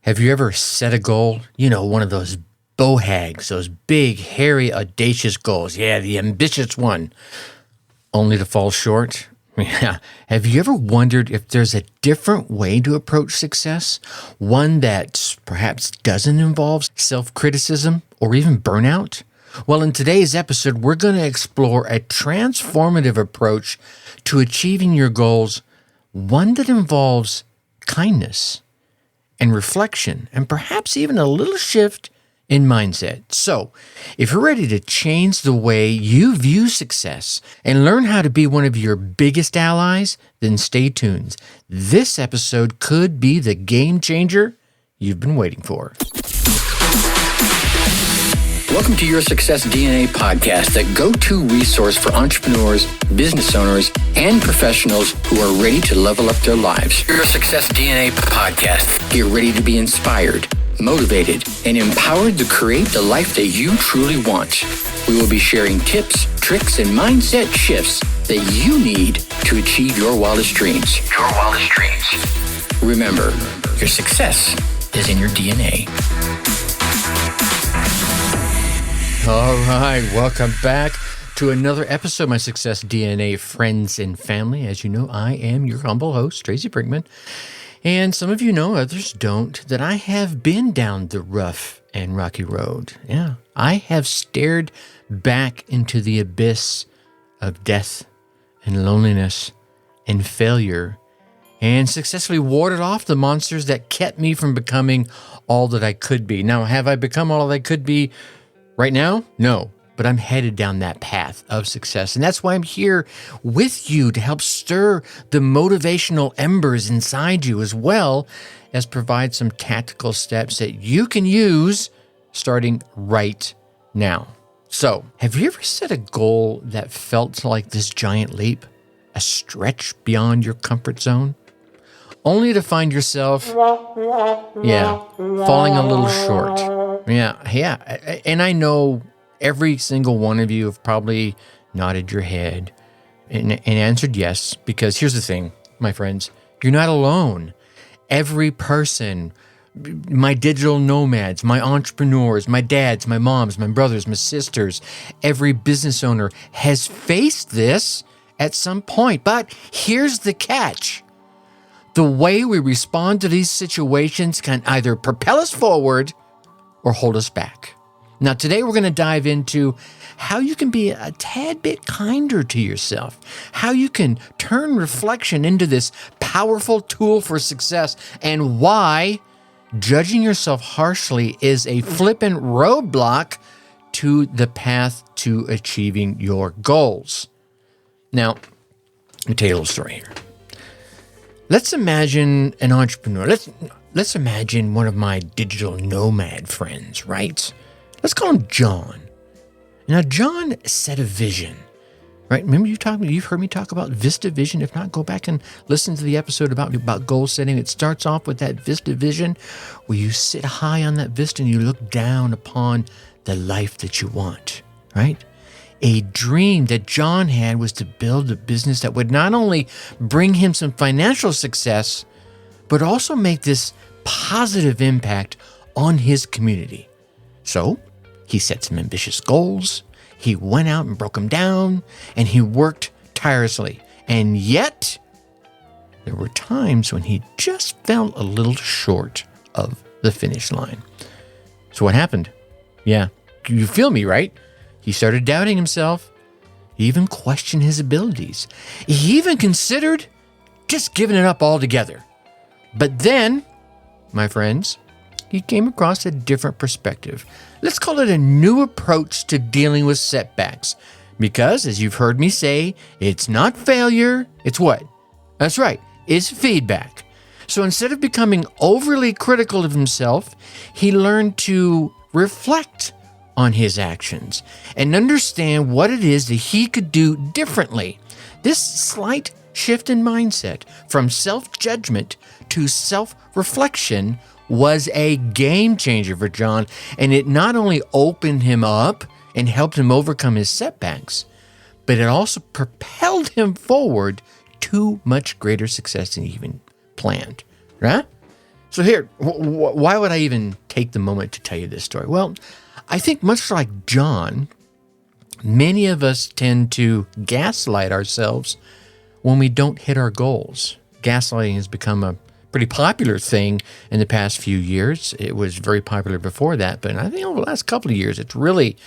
Have you ever set a goal? You know, one of those BOHAGs, those big, hairy, audacious goals. Yeah, the ambitious one, only to fall short. Yeah. Have you ever wondered if there's a different way to approach success? One that perhaps doesn't involve self-criticism or even burnout? Well, in today's episode, we're going to explore a transformative approach to achieving your goals, one that involves kindness and reflection, and perhaps even a little shift in mindset. So, if you're ready to change the way you view success and learn how to be one of your biggest allies, then stay tuned. This episode could be the game changer you've been waiting for. Welcome to Your Success DNA podcast, the go-to resource for entrepreneurs, business owners, and professionals who are ready to level up their lives. Your Success DNA podcast. Get ready to be inspired, motivated, and empowered to create the life that you truly want. We will be sharing tips, tricks, and mindset shifts that you need to achieve your wildest dreams. Your wildest dreams. Remember, your success is in your DNA. All right, welcome back to another episode of my Success DNA friends and family. As you know, I am your humble host, Tracy Brinkman. And some of you know, others don't, that I have been down the rough and rocky road. Yeah, I have stared back into the abyss of death and loneliness and failure and successfully warded off the monsters that kept me from becoming all that I could be. Now, have I become all that I could be right now? No, but I'm headed down that path of success. And that's why I'm here with you to help stir the motivational embers inside you, as well as provide some tactical steps that you can use starting right now. So, have you ever set a goal that felt like this giant leap, a stretch beyond your comfort zone, only to find yourself, falling a little short? Yeah. And I know every single one of you have probably nodded your head and answered yes, because here's the thing, my friends, you're not alone. Every person, my digital nomads, my entrepreneurs, my dads, my moms, my brothers, my sisters, every business owner has faced this at some point. But here's the catch. The way we respond to these situations can either propel us forward or hold us back. Now, today we're going to dive into how you can be a tad bit kinder to yourself, how you can turn reflection into this powerful tool for success, and why judging yourself harshly is a flippant roadblock to the path to achieving your goals. Now, let me tell you a little story here. Let's imagine an entrepreneur. Let's imagine one of my digital nomad friends, right? Let's call him John. Now, John set a vision, right? Remember you've heard me talk about Vista Vision. If not, go back and listen to the episode about goal setting. It starts off with that Vista Vision where you sit high on that Vista and you look down upon the life that you want, right? A dream that John had was to build a business that would not only bring him some financial success, but also make this positive impact on his community. So he set some ambitious goals, he went out and broke them down, and he worked tirelessly. And yet, there were times when he just fell a little short of the finish line. So what happened? Yeah, you feel me, right? He started doubting himself. He even questioned his abilities. He even considered just giving it up altogether. But then, my friends, he came across a different perspective. Let's call it a new approach to dealing with setbacks. Because, as you've heard me say, it's not failure, it's what? That's right, it's feedback. So instead of becoming overly critical of himself, he learned to reflect on his actions and understand what it is that he could do differently. This slight shift in mindset from self-judgment to self-reflection was a game changer for John, and it not only opened him up and helped him overcome his setbacks, but it also propelled him forward to much greater success than he even planned, right? So here, why would I even take the moment to tell you this story? Well, I think much like John, many of us tend to gaslight ourselves when we don't hit our goals. Gaslighting has become a pretty popular thing in the past few years. It was very popular before that, but I think over the last couple of years, it's really,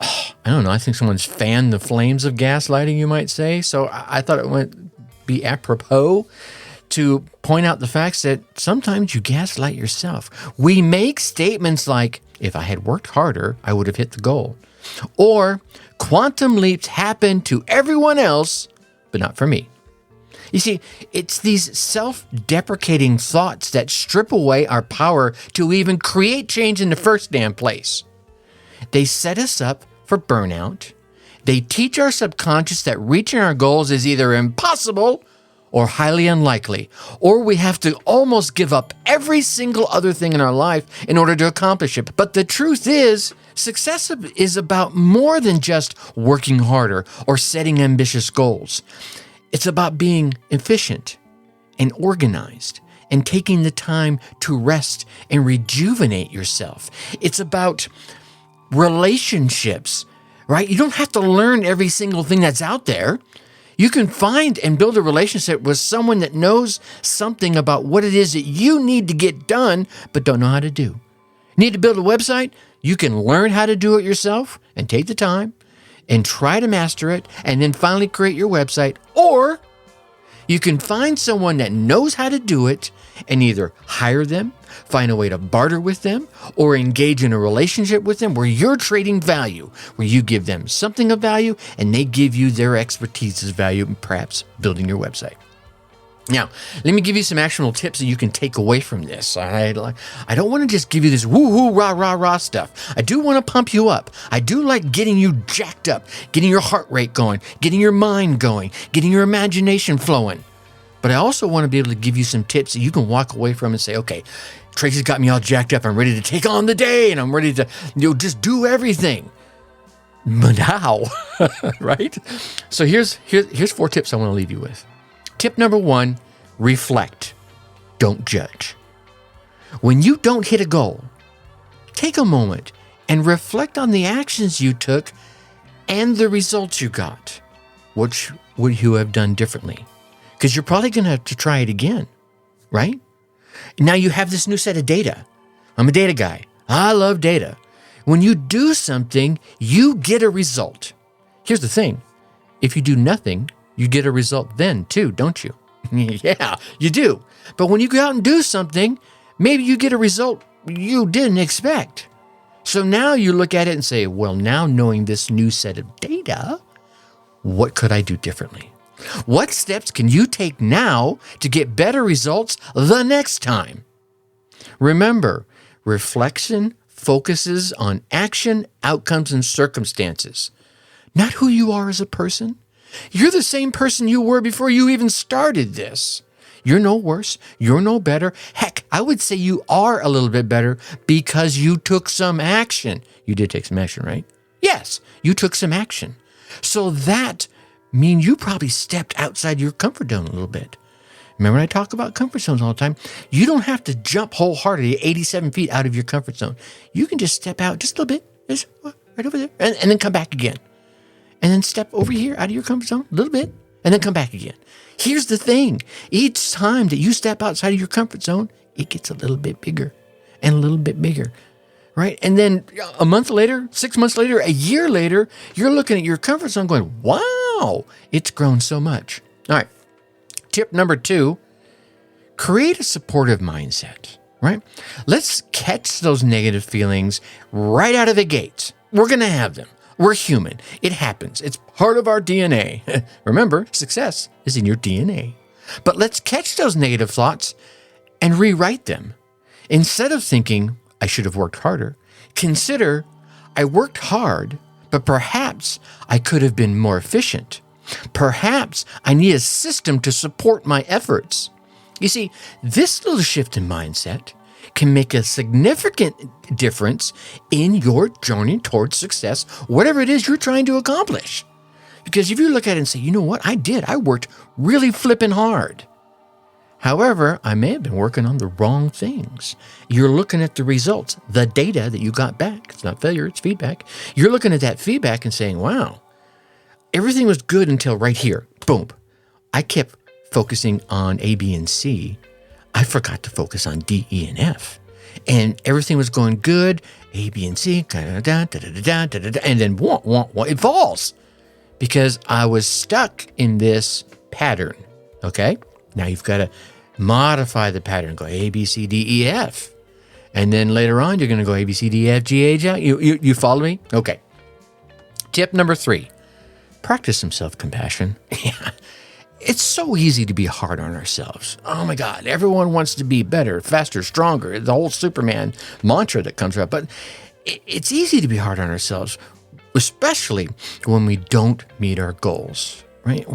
I don't know, I think someone's fanned the flames of gaslighting, you might say. So I thought it would be apropos to point out the facts that sometimes you gaslight yourself. We make statements like, if I had worked harder, I would have hit the goal. Or, quantum leaps happen to everyone else, but not for me. You see, it's these self-deprecating thoughts that strip away our power to even create change in the first damn place. They set us up for burnout. They teach our subconscious that reaching our goals is either impossible or highly unlikely, or we have to almost give up every single other thing in our life in order to accomplish it. But the truth is, success is about more than just working harder or setting ambitious goals. It's about being efficient and organized and taking the time to rest and rejuvenate yourself. It's about relationships, right? You don't have to learn every single thing that's out there. You can find and build a relationship with someone that knows something about what it is that you need to get done, but don't know how to do. Need to build a website? You can learn how to do it yourself and take the time and try to master it and then finally create your website. Or you can find someone that knows how to do it and either hire them, find a way to barter with them, or engage in a relationship with them where you're trading value, where you give them something of value and they give you their expertise as value and perhaps building your website. Now, let me give you some actionable tips that you can take away from this. I don't want to just give you this woo-hoo, rah stuff. I do want to pump you up. I do like getting you jacked up, getting your heart rate going, getting your mind going, getting your imagination flowing. But I also want to be able to give you some tips that you can walk away from and say, okay, Tracy's got me all jacked up. I'm ready to take on the day and I'm ready to just do everything. But how? Right? So here's 4 tips I want to leave you with. Tip number 1, reflect. Don't judge. When you don't hit a goal, take a moment and reflect on the actions you took and the results you got. What would you have done differently? Because you're probably going to have to try it again, right? Now you have this new set of data. I'm a data guy. I love data. When you do something, you get a result. Here's the thing. If you do nothing, you get a result then too, don't you? Yeah, you do. But when you go out and do something, maybe you get a result you didn't expect. So now you look at it and say, well, now knowing this new set of data, what could I do differently? What steps can you take now to get better results the next time? Remember, reflection focuses on action, outcomes, and circumstances, not who you are as a person. You're the same person you were before you even started this. You're no worse. You're no better. Heck, I would say you are a little bit better because you took some action. You did take some action, right? Yes, you took some action. So that means you probably stepped outside your comfort zone a little bit. Remember when I talk about comfort zones all the time? You don't have to jump wholeheartedly 87 feet out of your comfort zone. You can just step out just a little bit, just right over there, and then come back again. And then step over here out of your comfort zone a little bit, and then come back again. Here's the thing. Each time that you step outside of your comfort zone, it gets a little bit bigger and a little bit bigger, right? And then a month later, 6 months later, a year later, you're looking at your comfort zone going, wow, it's grown so much. All right. Tip number 2, create a supportive mindset, right? Let's catch those negative feelings right out of the gates. We're going to have them. We're human. It happens. It's part of our DNA. Remember, success is in your DNA. But let's catch those negative thoughts and rewrite them. Instead of thinking, I should have worked harder, consider, I worked hard, but perhaps I could have been more efficient. Perhaps I need a system to support my efforts. You see, this little shift in mindset can make a significant difference in your journey towards success, whatever it is you're trying to accomplish. Because if you look at it and say, you know what, I worked really flipping hard. However, I may have been working on the wrong things. You're looking at the results, the data that you got back. It's not failure, it's feedback. You're looking at that feedback and saying, wow, everything was good until right here. Boom. I kept focusing on A, B, and C. I forgot to focus on D, E, and F. And everything was going good, A, B, and C, and then it falls because I was stuck in this pattern, okay? Now you've got to modify the pattern, go A, B, C, D, E, F. And then later on, you're going to go A, B, C, D, E, F, G, H, I. You follow me? Okay. Tip number 3, practice some self-compassion. It's so easy to be hard on ourselves. Oh my God, everyone wants to be better, faster, stronger, the whole Superman mantra that comes up. But it's easy to be hard on ourselves, especially when we don't meet our goals, right?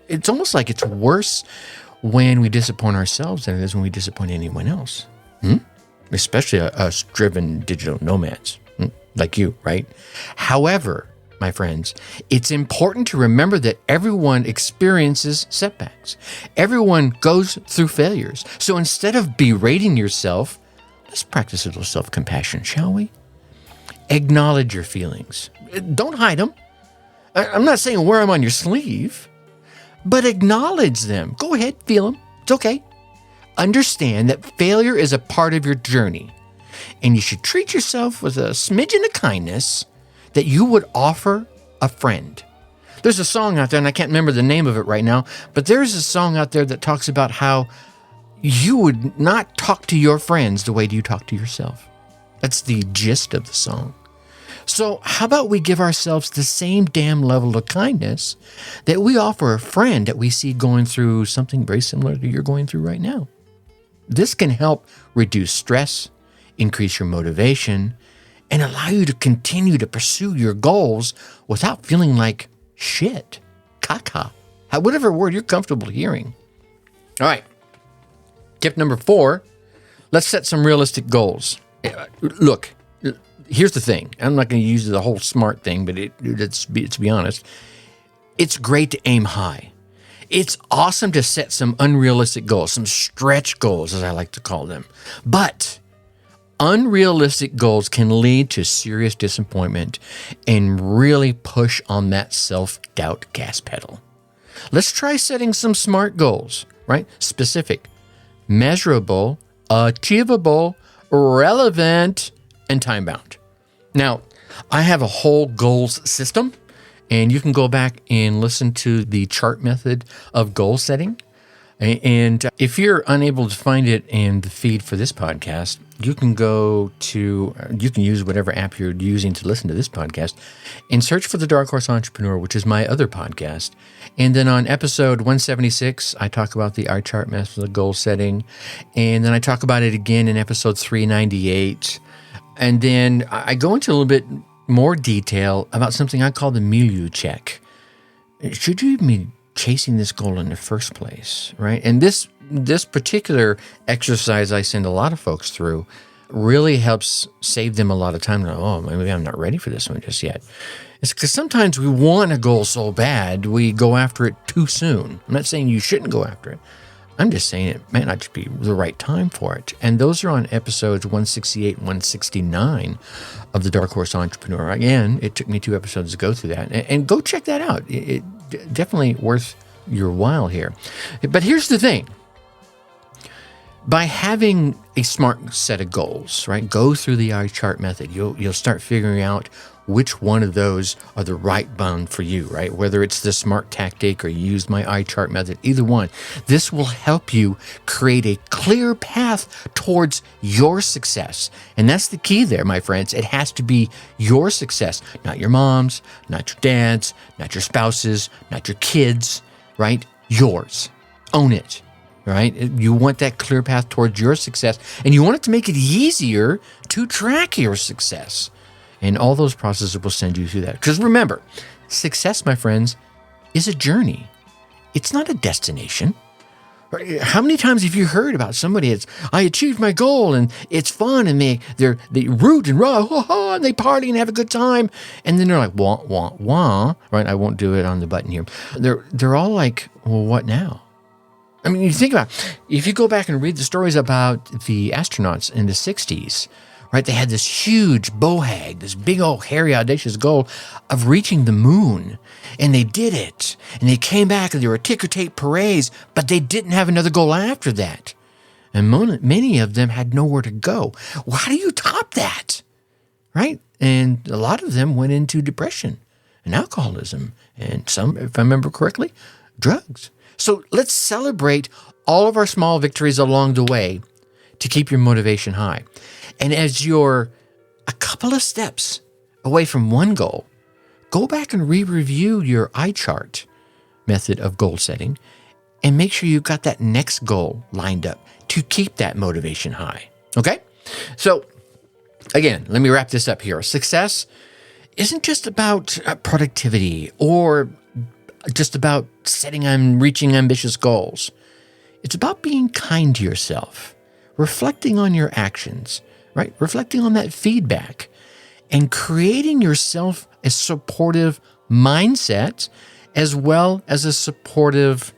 It's almost like it's worse when we disappoint ourselves than it is when we disappoint anyone else. Especially us driven digital nomads like you, right? However, my friends, it's important to remember that everyone experiences setbacks. Everyone goes through failures. So instead of berating yourself, let's practice a little self-compassion, shall we? Acknowledge your feelings. Don't hide them. I'm not saying wear them on your sleeve, but acknowledge them. Go ahead, feel them. It's okay. Understand that failure is a part of your journey, and you should treat yourself with a smidgen of kindness that you would offer a friend. There's a song out there, and I can't remember the name of it right now, but there's a song out there that talks about how you would not talk to your friends the way you talk to yourself. That's the gist of the song. So how about we give ourselves the same damn level of kindness that we offer a friend that we see going through something very similar to you're going through right now? This can help reduce stress, increase your motivation, and allow you to continue to pursue your goals without feeling like shit, caca, whatever word you're comfortable hearing. All right. Tip number 4, let's set some realistic goals. Look, here's the thing. I'm not going to use the whole SMART thing, but let's be honest. It's great to aim high. It's awesome to set some unrealistic goals, some stretch goals, as I like to call them. But unrealistic goals can lead to serious disappointment and really push on that self-doubt gas pedal. Let's try setting some SMART goals, right? Specific, measurable, achievable, relevant, and time-bound. Now, I have a whole goals system, and you can go back and listen to the chart method of goal setting. And if you're unable to find it in the feed for this podcast, you can use whatever app you're using to listen to this podcast and search for The Dark Horse Entrepreneur, which is my other podcast. And then on episode 176, I talk about the eye chart method of goal setting. And then I talk about it again in episode 398. And then I go into a little bit more detail about something I call the milieu check. Should you even be chasing this goal in the first place, right? And this particular exercise I send a lot of folks through really helps save them a lot of time. Oh, maybe I'm not ready for this one just yet. It's because sometimes we want a goal so bad, we go after it too soon. I'm not saying you shouldn't go after it. I'm just saying it might not be the right time for it. And those are on episodes 168 and 169 of The Dark Horse Entrepreneur. Again, it took me 2 episodes to go through that. And go check that out. It definitely worth your while here. But here's the thing. By having a smart set of goals, right? Go through the eye chart method. You'll start figuring out which one of those are the right one for you, right? Whether it's the SMART tactic or you use my eye chart method, either one. This will help you create a clear path towards your success. And that's the key there, my friends. It has to be your success, not your mom's, not your dad's, not your spouse's, not your kids, right? Yours. Own it. Right? You want that clear path towards your success, and you want it to make it easier to track your success. And all those processes will send you through that. Because remember, success, my friends, is a journey. It's not a destination. How many times have you heard about somebody I achieved my goal and it's fun and they root and rah, and they party and have a good time. And then they're like, wah, wah, wah, right? I won't do it on the button here. They're all like, well, what now? I mean, you think about it, if you go back and read the stories about the astronauts in the 60s, right? They had this huge BOHAG, this big old hairy audacious goal of reaching the moon. And they did it. And they came back and there were ticker tape parades, but they didn't have another goal after that. And many of them had nowhere to go. Well, how do you top that? Right? And a lot of them went into depression and alcoholism and some, if I remember correctly, drugs. So let's celebrate all of our small victories along the way to keep your motivation high. And as you're a couple of steps away from one goal, go back and re-review your eye chart method of goal setting and make sure you've got that next goal lined up to keep that motivation high. Okay? So again, let me wrap this up here. Success isn't just about productivity or just about setting and reaching ambitious goals. It's about being kind to yourself, reflecting on your actions, right? Reflecting on that feedback and creating yourself a supportive mindset as well as a supportive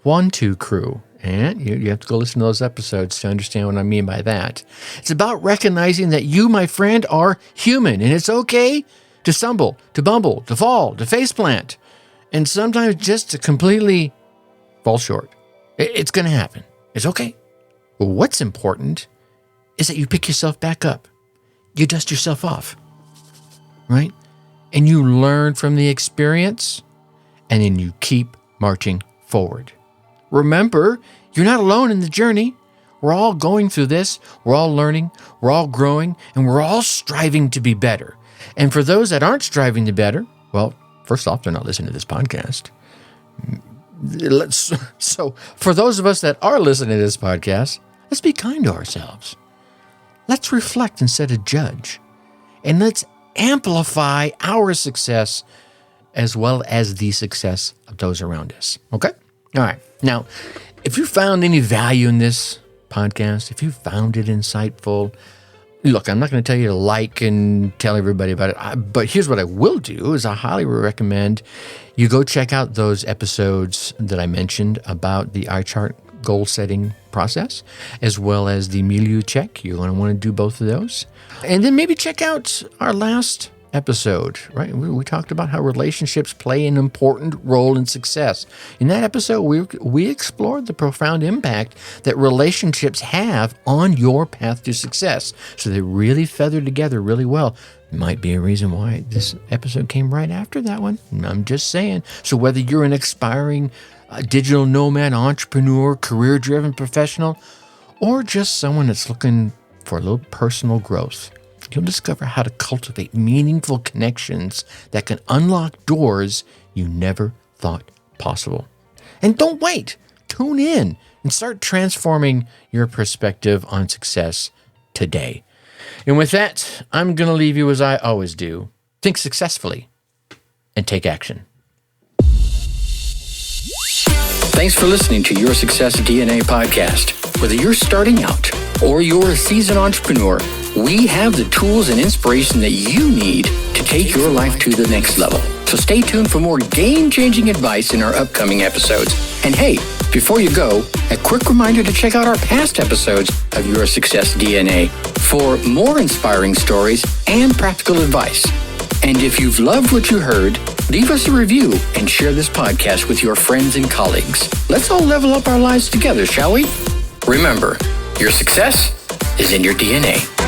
1-2 crew. And you have to go listen to those episodes to understand what I mean by that. It's about recognizing that you, my friend, are human, and it's okay to stumble, to bumble, to fall, to faceplant, and sometimes just to completely fall short. It's going to happen. It's okay. But what's important is that you pick yourself back up. You dust yourself off, right? And you learn from the experience, and then you keep marching forward. Remember, you're not alone in the journey. We're all going through this. We're all learning. We're all growing. And we're all striving to be better. And for those that aren't striving to better, well, first off, they're not listening to this podcast. So for those of us that are listening to this podcast, let's be kind to ourselves. Let's reflect instead of judge. And let's amplify our success as well as the success of those around us. Okay? All right. Now, if you found any value in this podcast, if you found it insightful, look, I'm not going to tell you to like and tell everybody about it, but here's what I will do is I highly recommend you go check out those episodes that I mentioned about the eye chart goal setting process, as well as the milieu check. You're going to want to do both of those. And then maybe check out our last episode, right? We talked about how relationships play an important role in success. In that episode, we explored the profound impact that relationships have on your path to success. So they really feather together really well. Might be a reason why this episode came right after that one. I'm just saying. So whether you're an aspiring digital nomad, entrepreneur, career-driven professional, or just someone that's looking for a little personal growth, you'll discover how to cultivate meaningful connections that can unlock doors you never thought possible. And don't wait. Tune in and start transforming your perspective on success today. And with that, I'm going to leave you as I always do. Think successfully and take action. Thanks for listening to Your Success DNA podcast. Whether you're starting out or you're a seasoned entrepreneur, we have the tools and inspiration that you need to take your life to the next level. So stay tuned for more game-changing advice in our upcoming episodes. And hey, before you go, a quick reminder to check out our past episodes of Your Success DNA for more inspiring stories and practical advice. And if you've loved what you heard, leave us a review and share this podcast with your friends and colleagues. Let's all level up our lives together, shall we? Remember, your success is in your DNA.